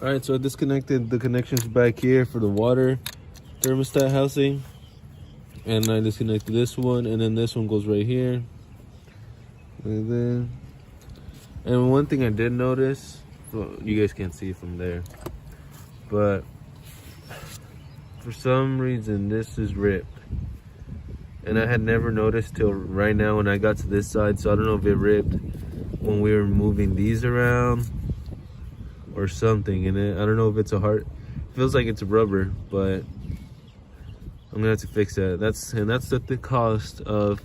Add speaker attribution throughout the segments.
Speaker 1: Alright, so I disconnected the connections back here for the water thermostat housing. And I disconnected this one, and then this one goes right here. Like that. And one thing I did notice, well, you guys can't see from there, but for some reason this is ripped. And I had never noticed till right now when I got to this side, so I don't know if it ripped when we were moving these around or something. And I don't know if it's a hard, it feels like it's rubber, but I'm gonna have to fix that. That's the cost of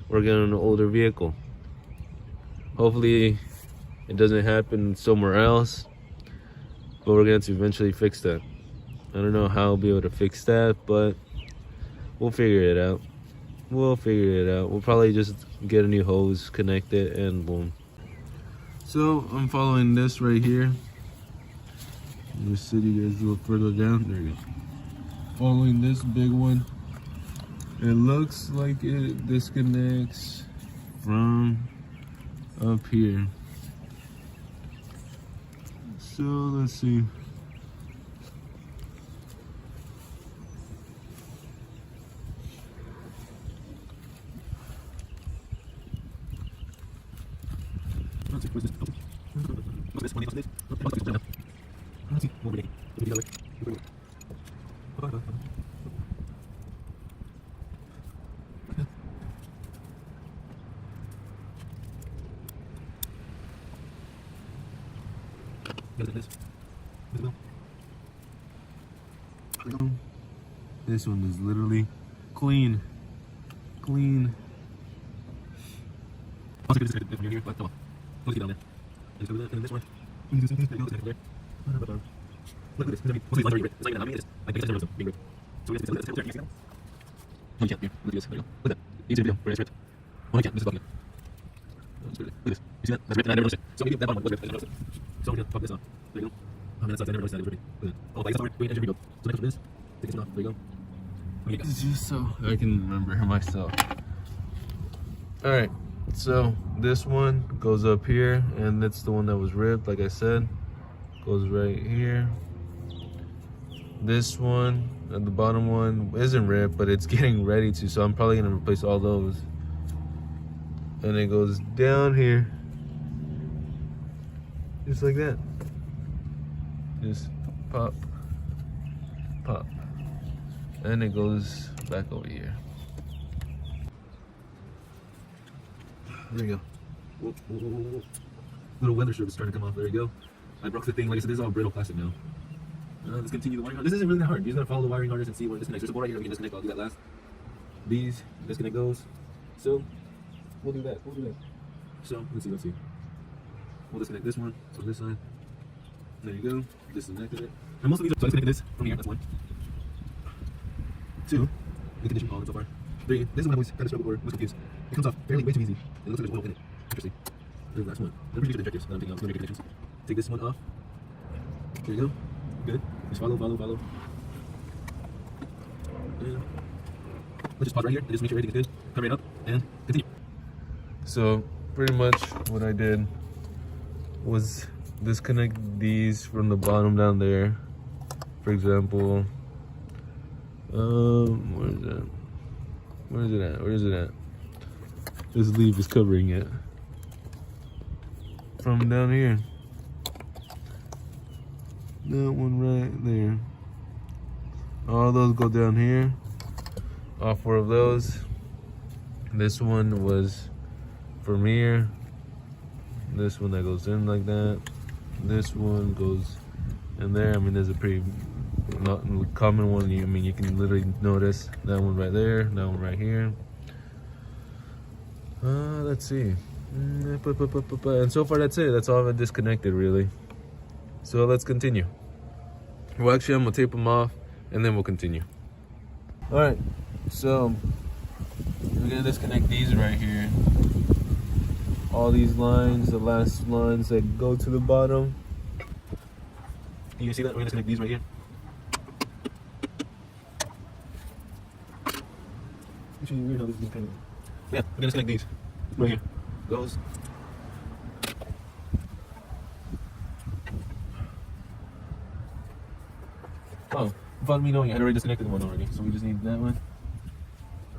Speaker 1: working on an older vehicle. Hopefully it doesn't happen somewhere else, but we're gonna have to eventually fix that. I don't know how I'll be able to fix that, but we'll figure it out. We'll probably just get a new hose, connect it, and boom. So I'm following this right here. Let me see you guys a little further down. There you go. Following this big one. It looks like it disconnects from up here. So let's see. This one is literally clean. Just so I can remember myself. Alright, so this one goes up here, and that's the one that was ripped, like I said. Goes right here. This one, and the bottom one, isn't ripped, but it's getting ready to, so I'm probably gonna replace all those. And it goes down here. Just like that. Just pop, pop. And it goes back over here. There you go. Whoa, whoa, whoa, whoa. Little weather strip is starting to come off. There you go. I broke the thing. Like I said, this is all brittle plastic now. Let's continue the wiring harness. This isn't really that hard. You're just gonna follow the wiring harness and see where it disconnects. There's a board right here we can disconnect. I'll do that last. These disconnect those. So we'll do that. So let's see. We'll disconnect this one. So this side. There you go. Disconnected it. And most of these are, so I disconnected this from here. That's one. 2. The condition all in so far. 3. This is one I always kind of struggled or was confused. It comes off fairly way too easy. It looks like there's oil in it. Interesting. There's the last one. I'm pretty sure the injectors. I don't think I'll make connections. Take this one off. There you go. Good. Just follow. And let's just pause right here and just make sure everything is good. Come right up and continue. So pretty much what I did was disconnect these from the bottom down there. For example, where is it at? This leaf is covering it. From down here. That one right there. All those go down here. All 4 of those. This one was from here. This one that goes in like that. This one goes in there. I mean, there's a pretty common one. I mean, you can literally notice that one right there, that one right here. Let's see. And so far, that's it. That's all I've disconnected, really. So let's continue. Well, actually, I'm gonna tape them off, and then we'll continue. All right. So we're gonna disconnect these right here. All these lines, the last lines that go to the bottom. You can see that? We're gonna disconnect these right here. It's really weird how this is kind of... Yeah, we're gonna disconnect these. Right here. Goes. Oh, without me knowing, I had already disconnected one already. So we just need that one.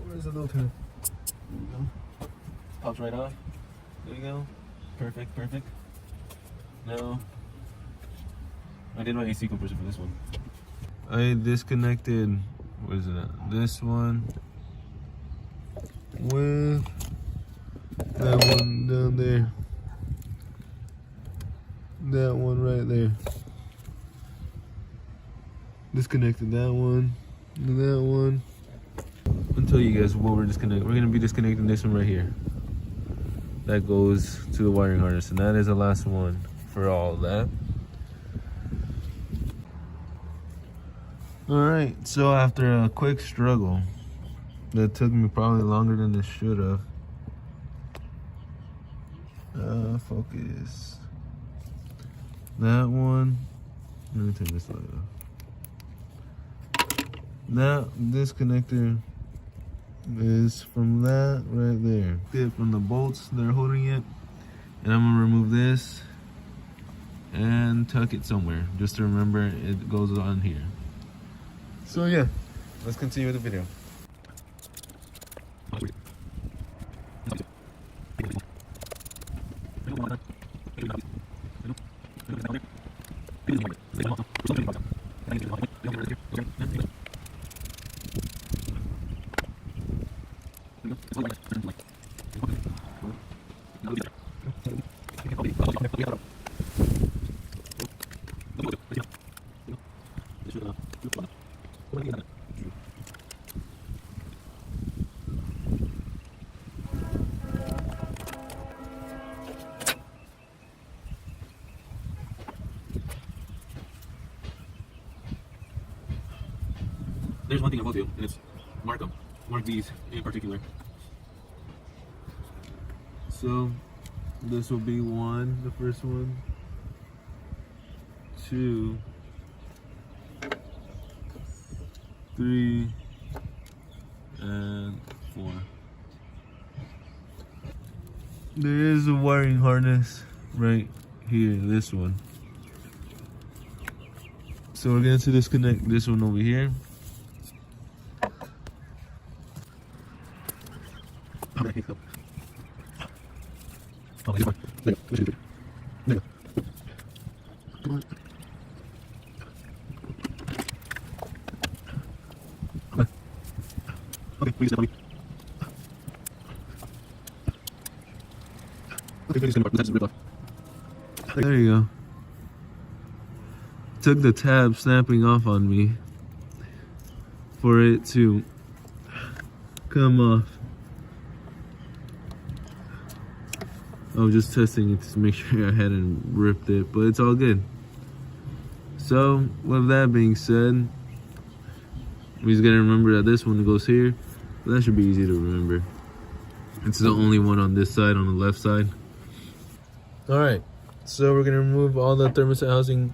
Speaker 1: Where's the little tab? There you go. Pops right off. There you go. Perfect, perfect. Now, I did my AC compressor for this one. I disconnected, what is it at? This one with that one down there. That one right there. Disconnected that one and that one. I'll tell you guys what we're disconnecting. We're gonna be disconnecting this one right here. That goes to the wiring harness, and that is the last one for all of that. Alright, so after a quick struggle that took me probably longer than it should have. Focus. That one. Let me turn this light off. Now this connector is from that right there. From the bolts that are holding it. And I'm gonna remove this and tuck it somewhere just to remember it goes on here. So yeah, let's continue with the video. There's one thing I will do, and it's mark them. Mark these in particular. So this will be one, the first one, 2, 3, and 4. There is a wiring harness right here, this one. So we're going to disconnect this one over here. There you go. Took the tab snapping off on me for it to come off. I was just testing it to make sure I hadn't ripped it, but it's all good. So, with that being said, we just gotta remember that this one goes here. That should be easy to remember. It's the only one on this side, on the left side. Alright, so we're gonna remove all the thermostat housing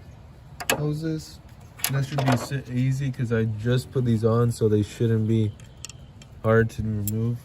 Speaker 1: hoses. That should be easy because I just put these on, so they shouldn't be hard to remove.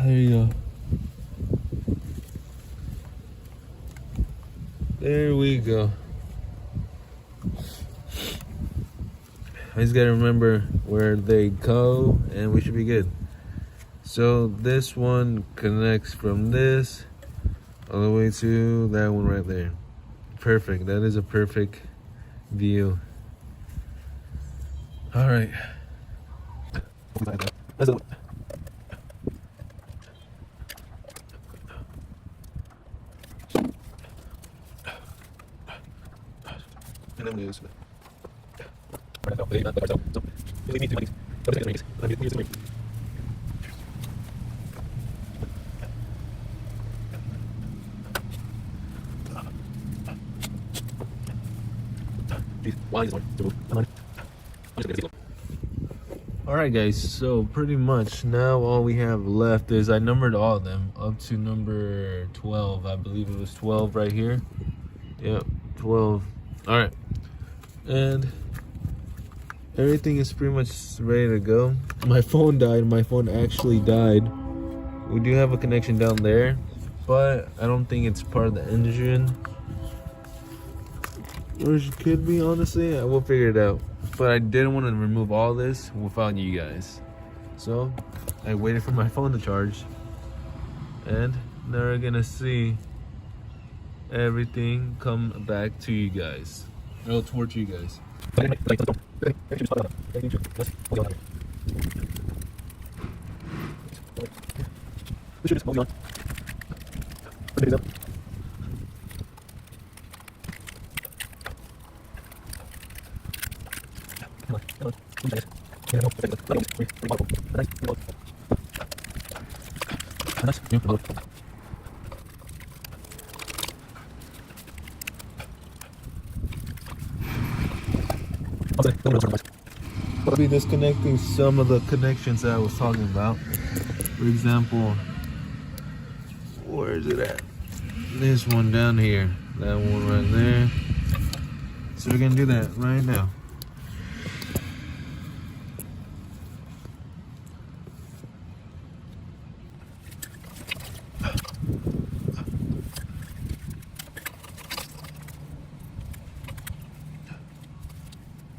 Speaker 1: There you go. There we go. I just gotta remember where they go and we should be good. So this one connects from this all the way to that one right there. Perfect. That is a perfect view. All right. Alright guys, so pretty much now all we have left is, I numbered all of them up to number 12. I believe it was 12 right here. Yep, 12. Alright, and everything is pretty much ready to go. My phone died. My phone actually died. We do have a connection down there, but I don't think it's part of the engine, or it could be, honestly. I will figure it out. But I didn't want to remove all this without you guys, so I waited for my phone to charge, and now we're gonna see everything come back to you guys, or towards you guys. I'll be disconnecting some of the connections that I was talking about. For example, where is it at? This one down here, that one right there. So we're gonna do that right now.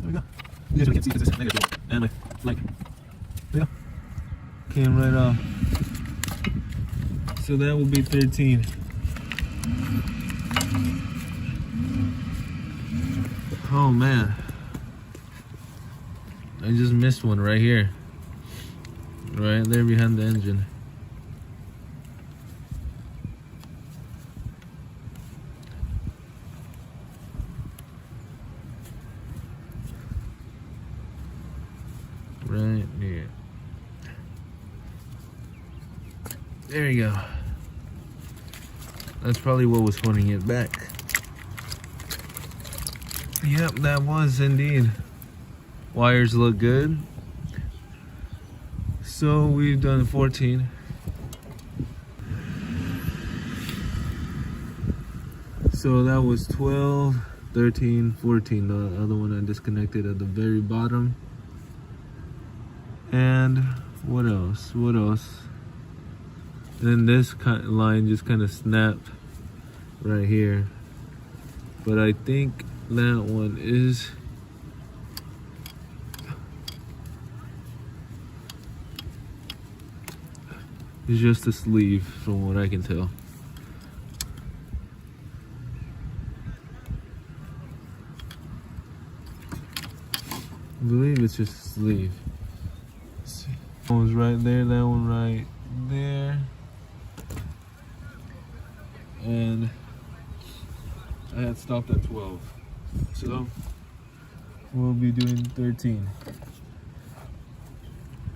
Speaker 1: There we go. You guys really can't see because it's negative, and like, there we go. Came right off. So that will be 13. Oh man, I just missed one right here, right there behind the engine. Right there. There you go. That's probably what was holding it back. Yep, that was indeed. Wires look good. So we've done 14. So that was 12, 13, 14. The other one I disconnected at the very bottom. And what else? What else? And this line just kind of snapped right here. But I think that one is just a sleeve from what I can tell. I believe it's just a sleeve. Let's see. That one's right there, that one right there. And I had stopped at 12. So we'll be doing 13.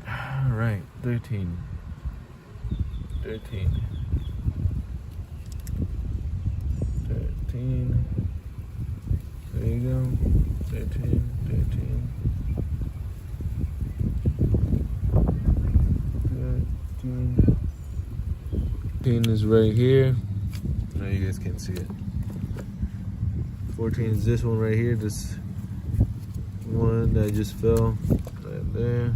Speaker 1: All right, 13. 13. 13. There you go. 13, 13. 13. 13 is right here. Now you guys can't see it. 14 is this one right here, this one that just fell right there.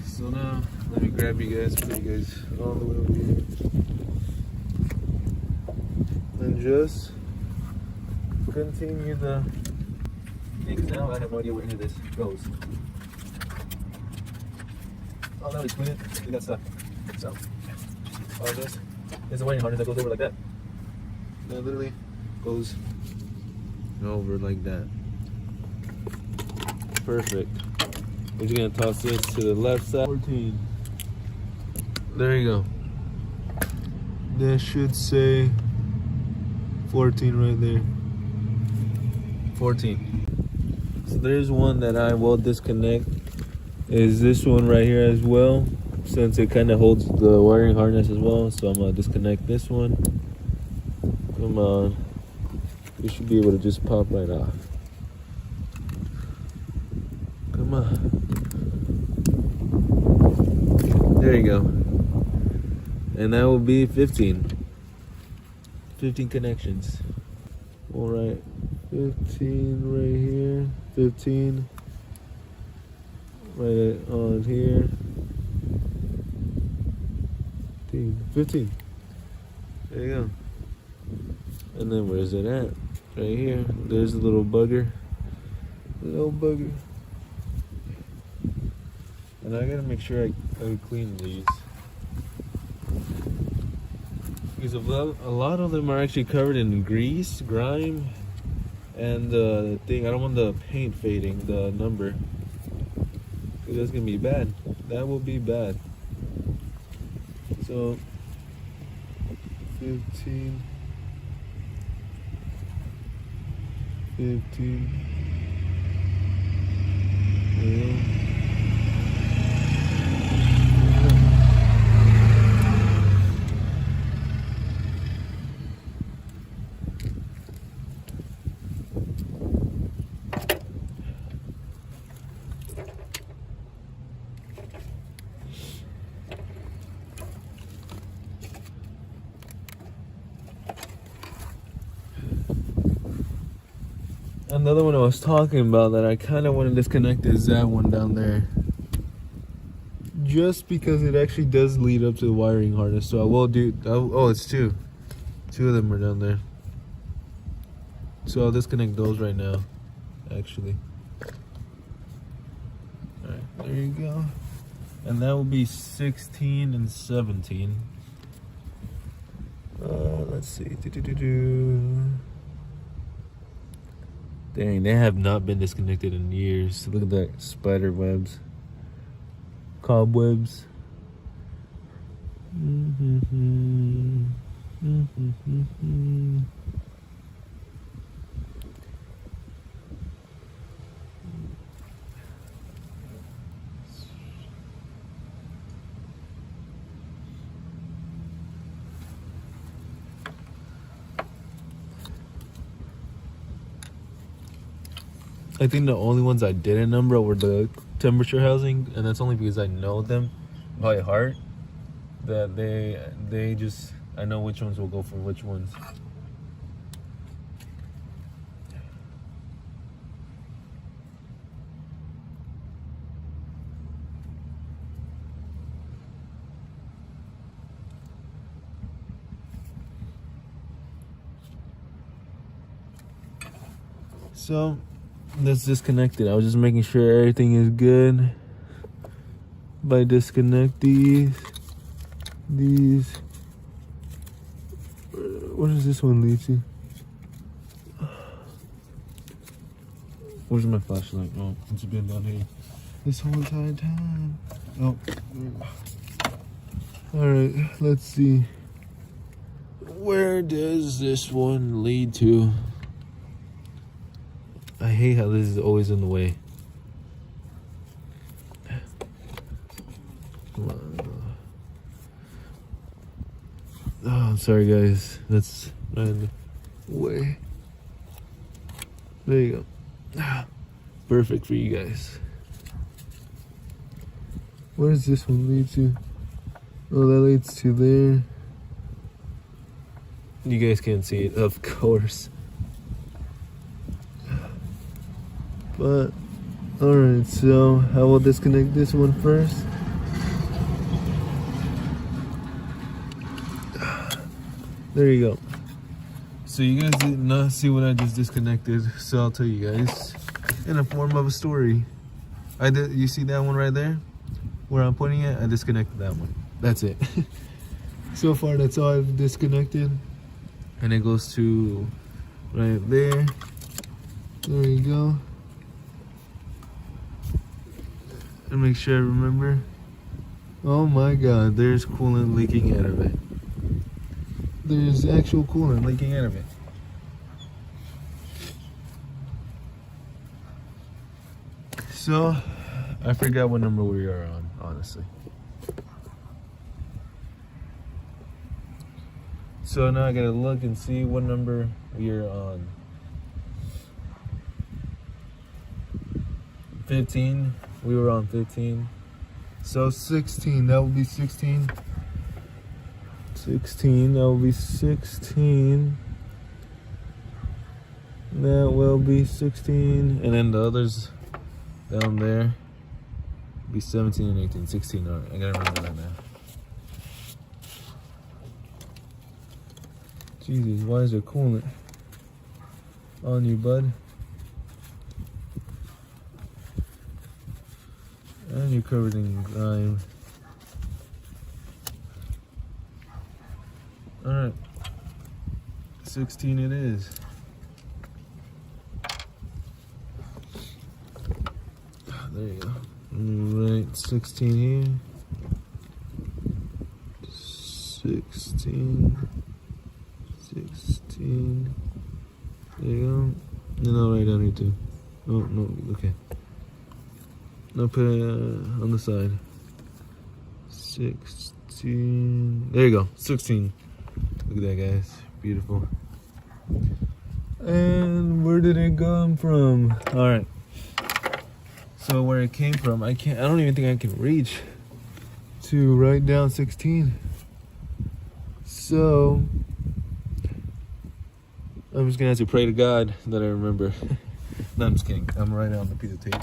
Speaker 1: So now let me grab you guys, put you guys all the way over here, and just continue the things. Now I have no idea where any of this goes. Oh, now we spin it, we got stuck. So all this is a wiring harness that goes over like that. That literally goes over like that. Perfect. We're just gonna toss this to the left side. 14. There you go. That should say 14 right there. 14. So there's one that I will disconnect. Is this one right here as well, since it kind of holds the wiring harness as well. So I'm gonna disconnect this one. Come on, you should be able to just pop right off. Come on, there you go. And that will be 15 connections. All right, 15 right here, 15 right on here, 15. There you go. And then where's it at? Right here. There's a little bugger. And I gotta make sure I clean these, because a lot of them are actually covered in grease, grime, and the thing. I don't want the paint fading, the number. That's gonna be bad. That will be bad. So 15. Yeah. Another one I was talking about that I kind of want to disconnect is that one down there. Just because it actually does lead up to the wiring harness. So I will do, oh, it's two. Two of them are down there. So I'll disconnect those right now, actually. Alright, there you go. And that will be 16 and 17. Let's see. Dang, they have not been disconnected in years. Look at that, spider webs, cobwebs. I think the only ones I didn't number were the temperature housing, and that's only because I know them by heart. That they just, I know which ones will go for which ones. So let's disconnect it. I was just making sure everything is good by disconnect these. What does this one lead to? Where's my flashlight? Oh, it's been down here this whole entire time. Oh, all right, let's see. Where does this one lead to? I hate how this is always in the way. Come on. Oh, I'm sorry guys. That's right in the way. There you go. Perfect for you guys. Where does this one lead to? Oh, that leads to there. You guys can't see it, of course. But, alright, so I will disconnect this one first. There you go. So you guys did not see what I just disconnected, so I'll tell you guys in the form of a story. You see that one right there? Where I'm pointing at, I disconnected that one. That's it. So far, that's all I've disconnected. And it goes to right there. There you go. And make sure I remember. Oh my god, there's coolant leaking out of it. There's actual coolant leaking out of it. So I forgot what number we are on, honestly. So now I gotta look and see what number we are on. 15. We were on 15. So 16. That would be 16. 16. That will be 16. That will be 16. And then the others down there be 17 and 18. 16. Alright, I gotta remember that now. Jesus, why is there coolant on you, bud? And you're covered in grime. Alright. 16 it is. There you go. Right, 16 here. 16. 16. There you go. And I'll write down here too. Oh, no, okay. I'll put it on the side. 16. There you go. 16. Look at that, guys. Beautiful. And where did it come from? Alright. So where it came from, I don't even think I can reach to write down 16. So I'm just gonna have to pray to God that I remember. No, I'm just kidding. I'm gonna write it on the piece of tape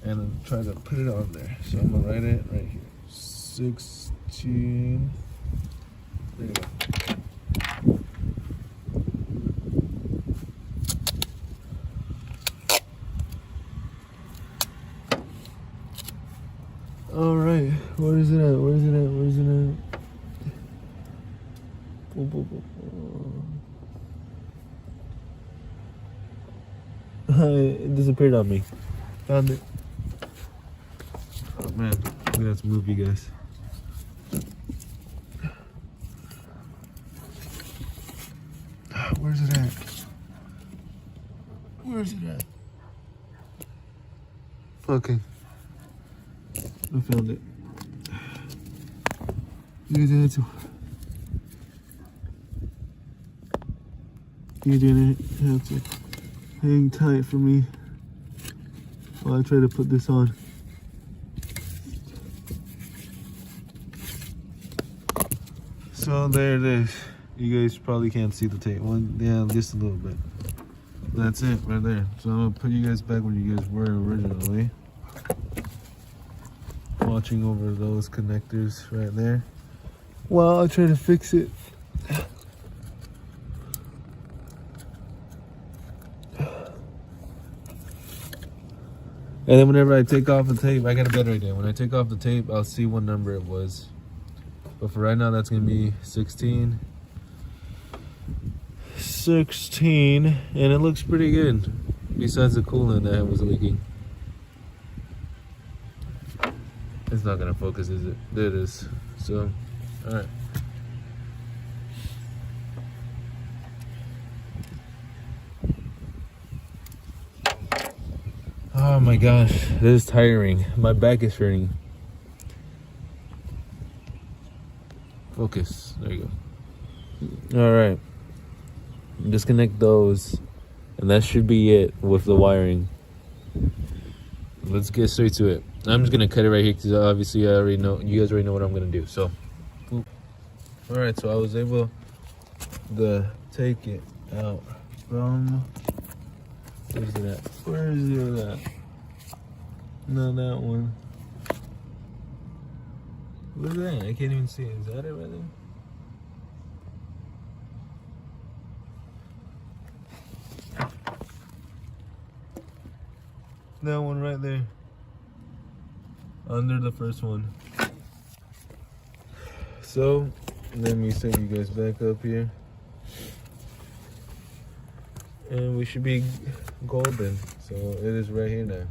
Speaker 1: and I'm trying to put it on there. So I'm gonna write it right here. 16. There you go. All right, where is it at? Where is it at? Where is it at? It disappeared on me. Found it. Oh man, I'm gonna have to move you guys. Where's it at? Where's it at? Okay. I found it. You guys have to hang tight for me while I try to put this on. So there it is. You guys probably can't see the tape. Well, yeah, just a little bit. That's it right there. So I'm gonna put you guys back where you guys were originally. Watching over those connectors right there while I try to fix it. And then whenever I take off the tape, I got a better idea. When I take off the tape, I'll see what number it was. But for right now, that's gonna be 16. 16, and it looks pretty good. Besides the coolant that was leaking. It's not gonna focus, is it? There it is. So, alright. Oh my gosh, this is tiring. My back is hurting. Focus. There you go. Alright. Disconnect those. And that should be it with the wiring. Let's get straight to it. I'm just gonna cut it right here because obviously I already know, you guys already know what I'm gonna do. So, alright, so I was able to take it out from, where's it at? Where is it at? No, that one. Look at that, I can't even see it. Is that it right there? That one right there. Under the first one. So, let me set you guys back up here. And we should be golden. So, it is right here now.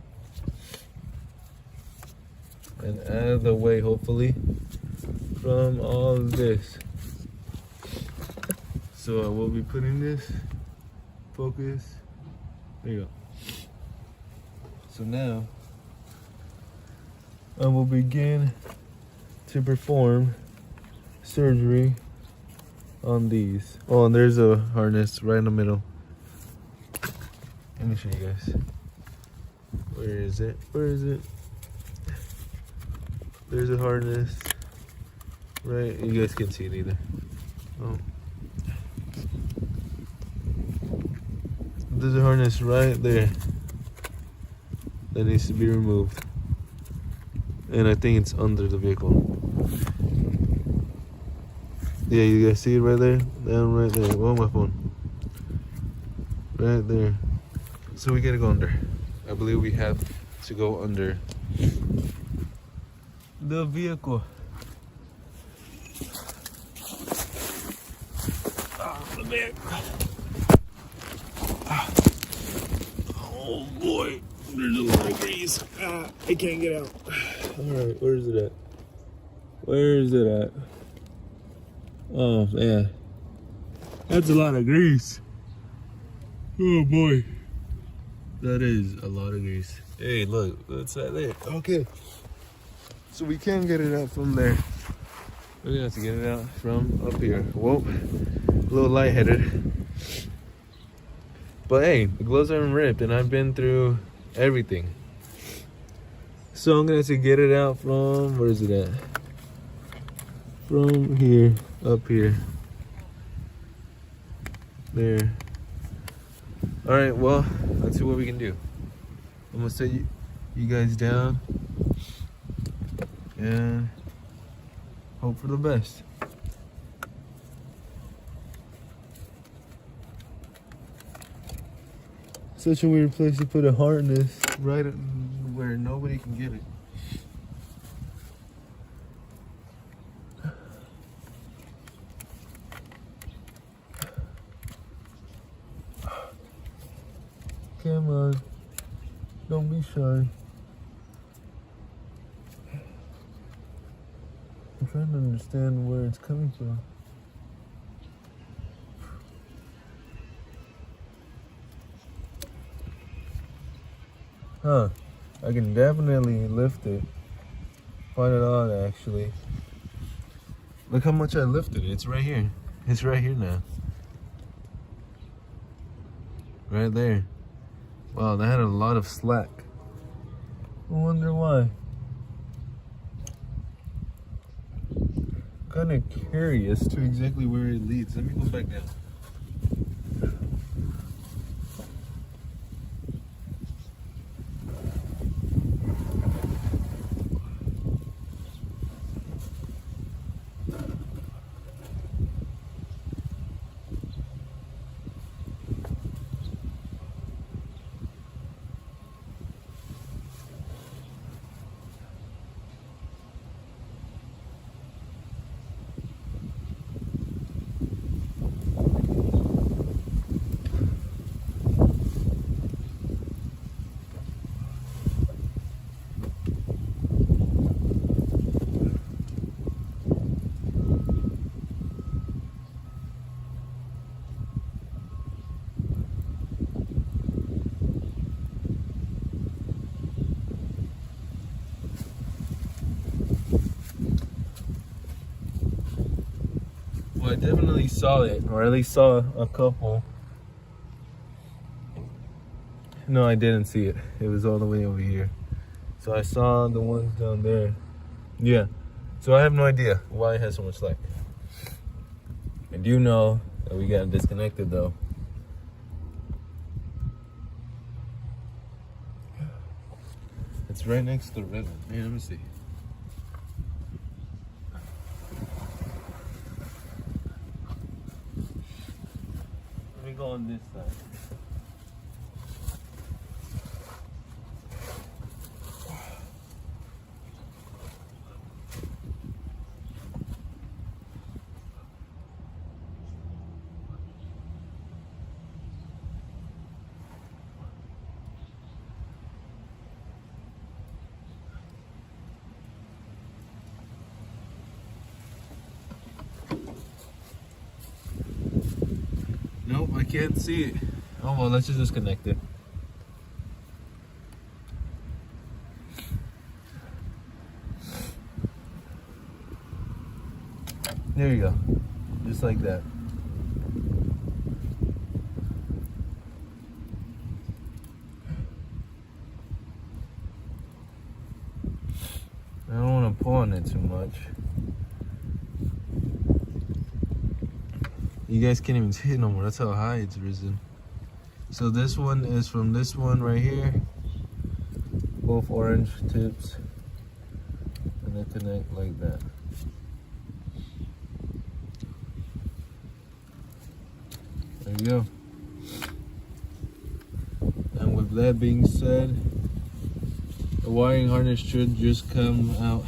Speaker 1: And out of the way, hopefully, from all of this. So, I will be putting this. Focus. There you go. So now I will begin to perform surgery on these. Oh, and there's a harness right in the middle. Let me show you guys. Where is it? Where is it? There's a harness. Right, you guys can't see it either. Oh. There's a harness right there that needs to be removed. And I think it's under the vehicle. Yeah, you guys see it right there? Down right there. Oh, my phone. Right there. So we gotta go under. I believe we have to go under the vehicle. The back. Oh boy, there's a lot of grease. I can't get out. Alright, where is it at? Where is it at? Oh man, that's a lot of grease. Oh boy, that is a lot of grease. Hey, look, what's that there? Okay, so we can't get it out from there. We're gonna have to get it out from up here. Whoa, a little lightheaded. But hey, the gloves aren't ripped and I've been through everything. So I'm gonna have to get it out from, where is it at? From here, up here. There. Alright, well, let's see what we can do. I'm gonna set you guys down and hope for the best. Such a weird place to put a harness right where nobody can get it. Come on, don't be shy. I'm trying to understand where it's coming from. Huh, I can definitely lift it. Find it odd actually. Look how much I lifted it. It's right here. It's right here now. Right there. Wow, that had a lot of slack. I wonder why. Kind of curious to exactly where it leads. Let me go back down. Well, I definitely saw it, or at least saw a couple. No, I didn't see it. It was all the way over here. So I saw the ones down there. Yeah. So I have no idea why it has so much slack. I do know that we got disconnected though. It's right next to the red one. Hey, let me see. Let me go on this side. Nope, I can't see it. Oh well, let's just disconnect it. There you go. Just like that. I don't want to pull on it too much. You guys can't even see it no more. That's how high it's risen. So this one is from this one right here. Both orange tips. And they connect like that. There you go. And with that being said, the wiring harness should just come out.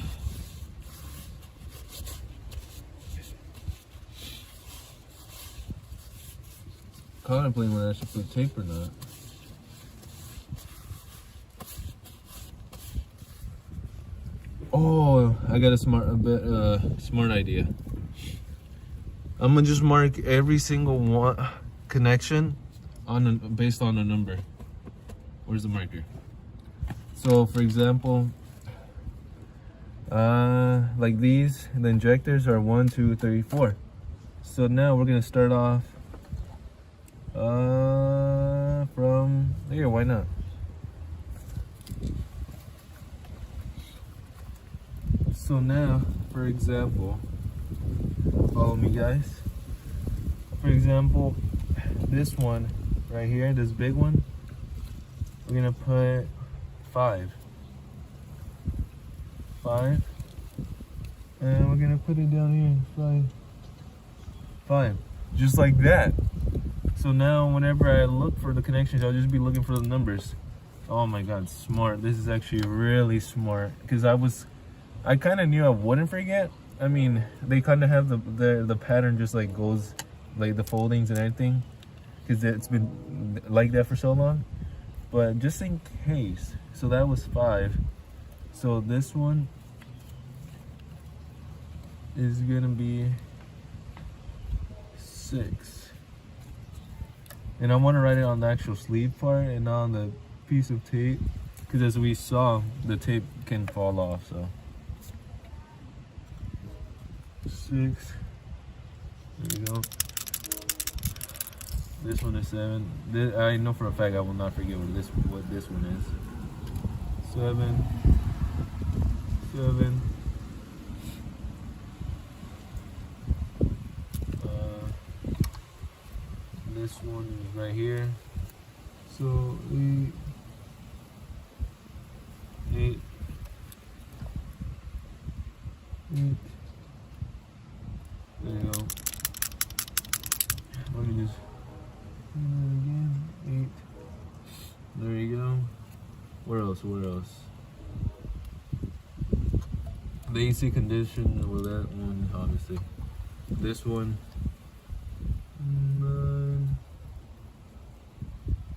Speaker 1: Contemplating whether I should put tape or not. Oh, I got a smart idea. I'm gonna just mark every single one connection based on a number. Where's the marker? So, for example, like these, the injectors are 1, 2, 3, 4. So now we're gonna start off from here. Why not? So now, for example, follow me, guys. For example, this one right here, this big one, we're gonna put 5, and we're gonna put it down here, 5, just like that. So now whenever I look for the connections, I'll just be looking for the numbers. Oh my god, smart. This is actually really smart, because I kind of knew I wouldn't forget. I mean, they kind of have the pattern just like goes, like the foldings and everything, because it's been like that for so long. But just in case, so that was 5. So this one is gonna be 6. And I want to write it on the actual sleeve part and not on the piece of tape, because as we saw, the tape can fall off. So 6. There you go. This one is 7. I know for a fact I will not forget what this one is. 7. This one is right here. So 8. There you go. Let me just again. 8. There you go. Where else? The AC condition, well, that one, obviously. This one, 9.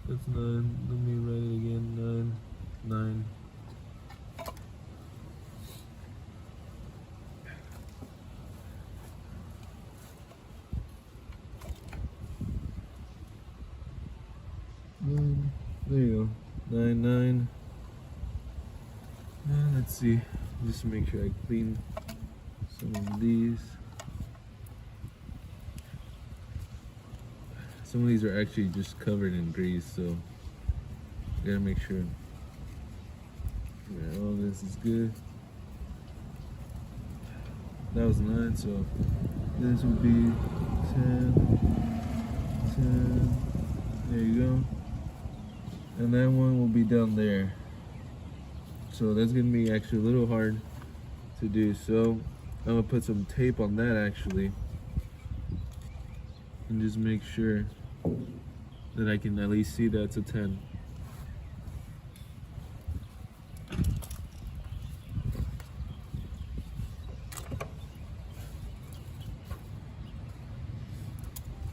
Speaker 1: That's 9. Let me write it again. 9. There you go. 9. Let's see. Just to make sure I clean some of these. Some of these are actually just covered in grease, so gotta make sure all this is good. That was 9, so this would be 10. There you go. And that one will be down there. So that's gonna be actually a little hard to do. So I'm gonna put some tape on that actually, and just make sure that I can at least see that's a 10.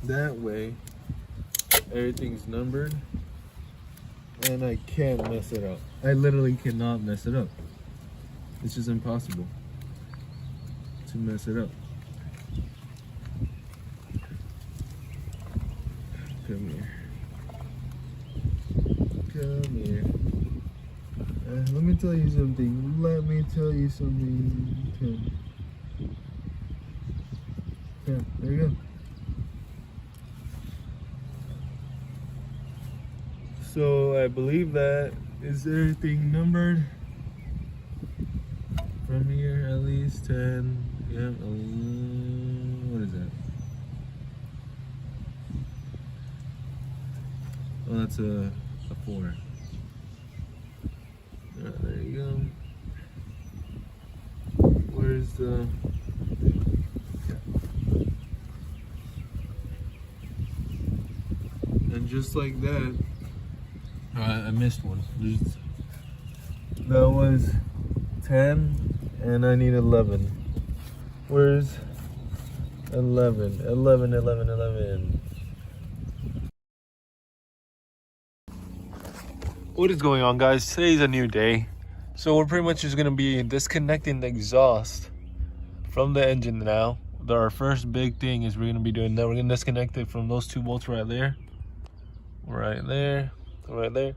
Speaker 1: That way, everything's numbered, and I can't mess it up. I literally cannot mess it up. It's just impossible to mess it up. Come here. Let me tell you something. Yeah, there you go. So I believe that is everything numbered from here, at least 10. Yeah, what is that? Oh, that's a 4. There you go. Where's the... And just like that, I missed one. That was 10, and I need 11. Where's 11? 11, 11, 11. What is going on, guys? Today's a new day. So we're pretty much just gonna be disconnecting the exhaust from the engine now. Our first big thing is we're gonna be doing that. We're gonna disconnect it from those 2 bolts right there. Right there, right there.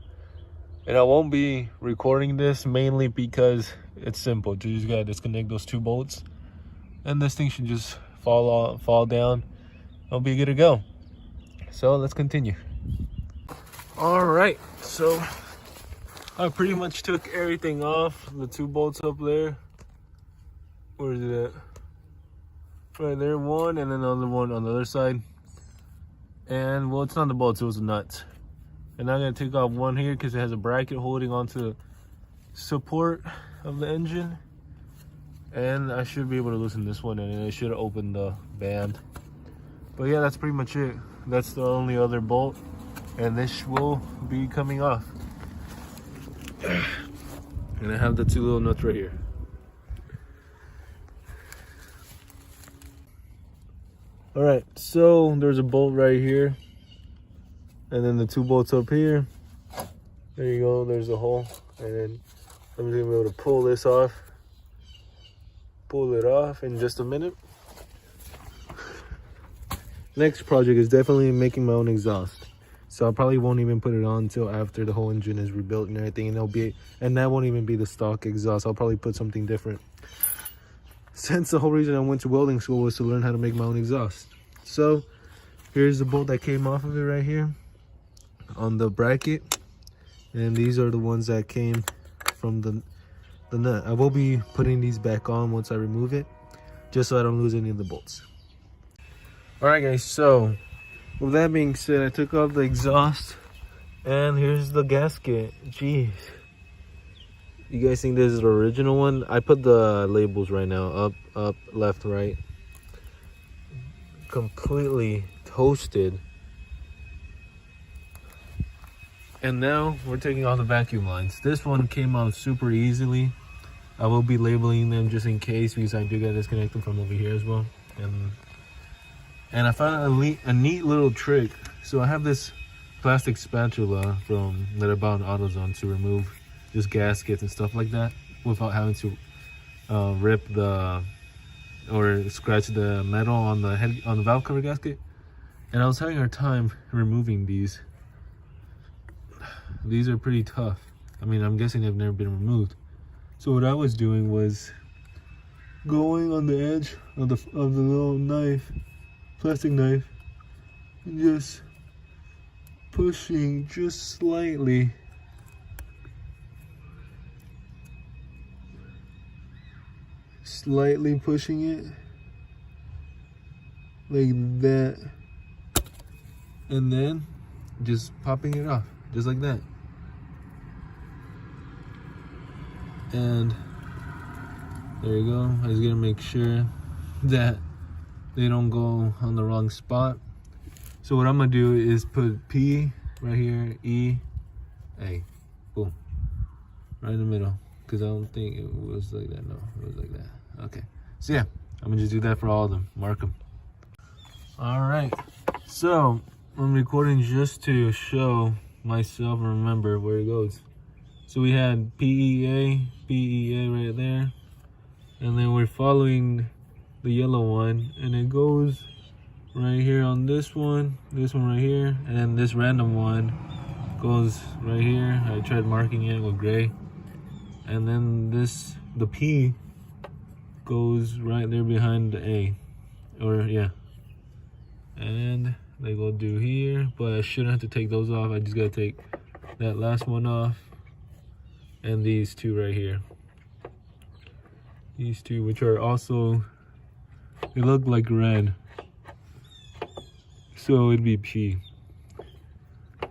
Speaker 1: And I won't be recording this mainly because it's simple. You just gotta disconnect those 2 bolts, and this thing should just fall down. It'll be good to go. So let's continue. All right, so I pretty much took everything off. The 2 bolts up there. Where is it at? Right there, one, and then another one on the other side. And well, it's not the bolts, it was the nuts. And I'm gonna take off one here because it has a bracket holding onto the support of the engine. And I should be able to loosen this one, and it should open the band. But yeah, that's pretty much it. That's the only other bolt, and this will be coming off. And I have the 2 little nuts right here. All right, so there's a bolt right here, and then the 2 bolts up here. There you go, there's a hole. And then I'm just gonna be able to pull this off. Pull it off in just a minute. Next project is definitely making my own exhaust. So I probably won't even put it on until after the whole engine is rebuilt and everything, and that won't even be the stock exhaust. I'll probably put something different. Since the whole reason I went to welding school was to learn how to make my own exhaust. So here's the bolt that came off of it right here on the bracket, and these are the ones that came from the nut. I will be putting these back on once I remove it, just so I don't lose any of the bolts. All right, guys, so with that being said, I took off the exhaust, and here's the gasket. Jeez. You guys think this is the original one? I put the labels right now, up, left, right. Completely toasted. And now we're taking off the vacuum lines. This one came out super easily. I will be labeling them just in case, because I do get disconnected from over here as well. And I found a neat little trick. So I have this plastic spatula that I bought on AutoZone to remove just gaskets and stuff like that without having to rip or scratch the metal on the valve cover gasket. And I was having a hard time removing these. These are pretty tough. I mean, I'm guessing they've never been removed. So what I was doing was going on the edge of the little knife, plastic knife, and just pushing just slightly. Slightly pushing it like that, and then just popping it off just like that. And there you go. I was gonna make sure that they don't go on the wrong spot. So what I'm gonna do is put P right here, E, A, boom, right in the middle, because I don't think it was like that. No, it was like that. Okay, so yeah, I'm gonna just do that for all of them, mark them. All right, so I'm recording just to show myself and remember where it goes. So we had PEA right there, and then we're following the yellow one, and it goes right here on this one right here, and then this random one goes right here. I tried marking it with gray, and then the P goes right there behind the A, or yeah, and they go do here, but I shouldn't have to take those off. I just gotta take that last one off, and these two right here. These two, which are also, they look like red, so it'd be P.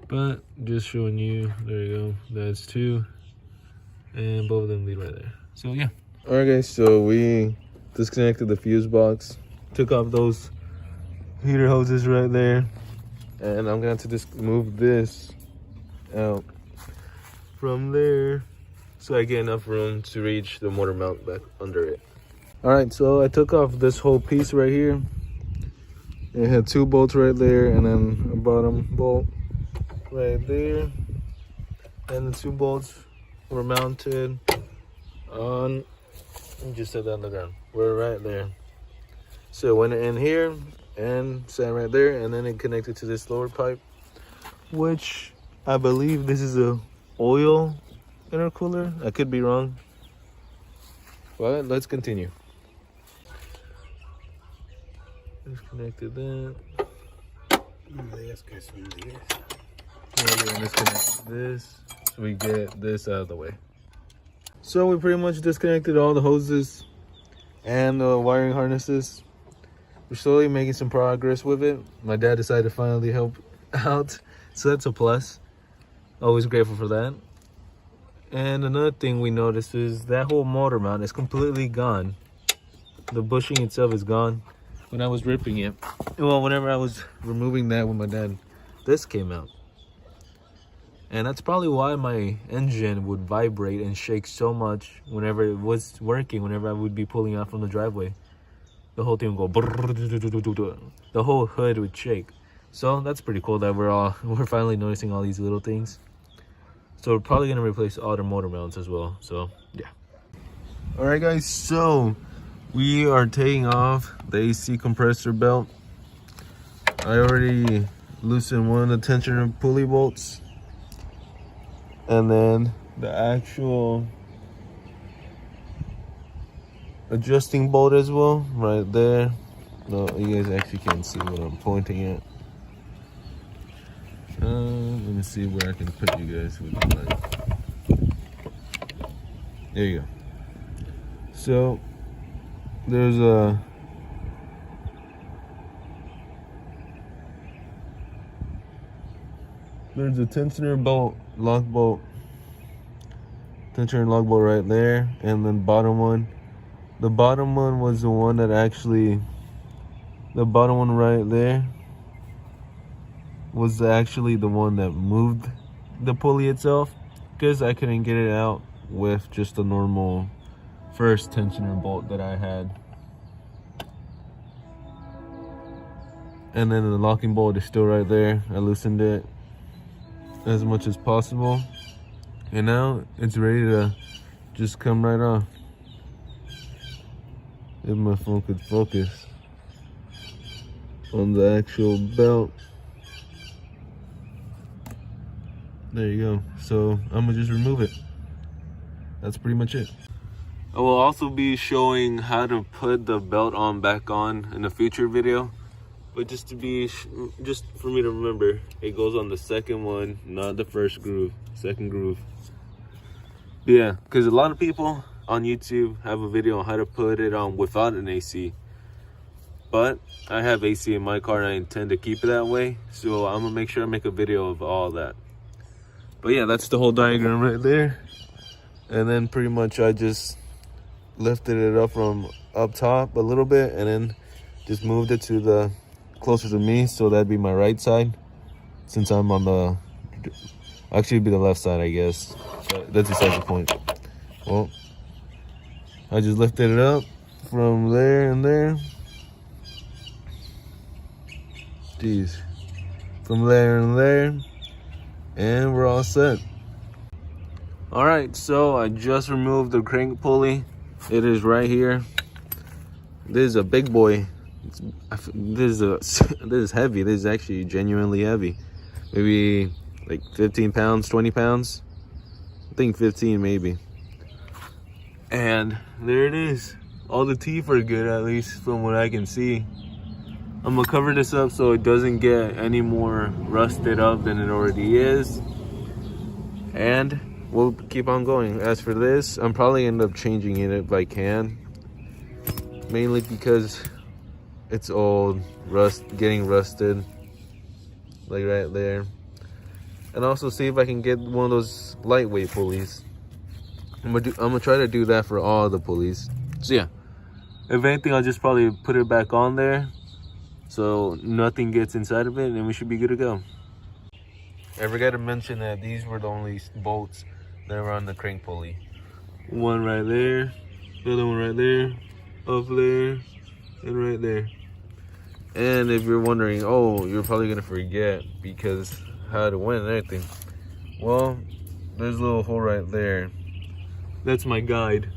Speaker 1: But just showing you, there you go, that's two, and both of them lead right there. So yeah. Alright guys, so we disconnected the fuse box, took off those heater hoses right there, and I'm going to just move this out from there so I get enough room to reach the motor mount back under it. Alright, so I took off this whole piece right here. It had two bolts right there, and then a bottom bolt right there, and the two bolts were mounted on, just set that on the ground, we're right there. So it went in here and sat right there, and then it connected to this lower pipe, which I believe this is a oil intercooler. I could be wrong, but let's continue. Disconnected that. And disconnect this so we get this out of the way. So we pretty much disconnected all the hoses and the wiring harnesses. We're slowly making some progress with it. My dad decided to finally help out, so that's a plus. Always grateful for that. And another thing we noticed is that whole motor mount is completely gone. The bushing itself is gone. When I was ripping it, well, whenever I was removing that with my dad, this came out. And that's probably why my engine would vibrate and shake so much whenever it was working, whenever I would be pulling out from the driveway. The whole thing would go, the whole hood would shake. So that's pretty cool that we're finally noticing all these little things. So we're probably gonna replace all the motor mounts as well. So yeah. All right guys, so we are taking off the AC compressor belt. I already loosened one of the tensioner pulley bolts, and then the actual adjusting bolt as well, right there. No, you guys actually can't see what I'm pointing at. Let me see where I can put you guys with the light. There you go. So there's a tensioner bolt, lock bolt, tensioner lock bolt right there, and then bottom one. The bottom one was the one that actually, the bottom one right there was actually the one that moved the pulley itself, because I couldn't get it out with just the normal first tensioner bolt that I had. And then the locking bolt is still right there. I loosened it as much as possible, and now it's ready to just come right off. If my phone could focus on the actual belt. There you go. So I'm gonna just remove it. That's pretty much it. I will also be showing how to put the belt on back on in a future video, but just for me to remember, it goes on the second one, not the first groove, second groove. But yeah, because a lot of people on YouTube have a video on how to put it on without an AC, but I have AC in my car and I intend to keep it that way, so I'm gonna make sure I make a video of all that. But yeah, that's the whole diagram right there. And then pretty much I just lifted it up from up top a little bit, and then just moved it to the closer to me, so that'd be my right side, since I'm on the, actually it'd be the left side, I guess, but that's besides the point. Well, I just lifted it up from there and there. Jeez. From there and there, and we're all set. All right, so I just removed the crank pulley. It is right here. This is a big boy. This is heavy. This is actually genuinely heavy. Maybe like 15 pounds, 20 pounds. I think 15 maybe. And there it is. All the teeth are good, at least from what I can see. I'm gonna cover this up so it doesn't get any more rusted up than it already is, and we'll keep on going. As for this, I'm probably end up changing it if I can, mainly because it's old, getting rusted, like right there. And also see if I can get one of those lightweight pulleys. I'm gonna try to do that for all the pulleys. So yeah, if anything, I'll just probably put it back on there so nothing gets inside of it, and we should be good to go. I forgot to mention that these were the only bolts that were on the crank pulley. One right there, the other one right there, up there, and right there. And if you're wondering, oh, you're probably gonna forget because how it went and everything. Well, there's a little hole right there. That's my guide,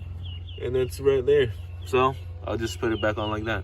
Speaker 1: and that's right there. So I'll just put it back on like that.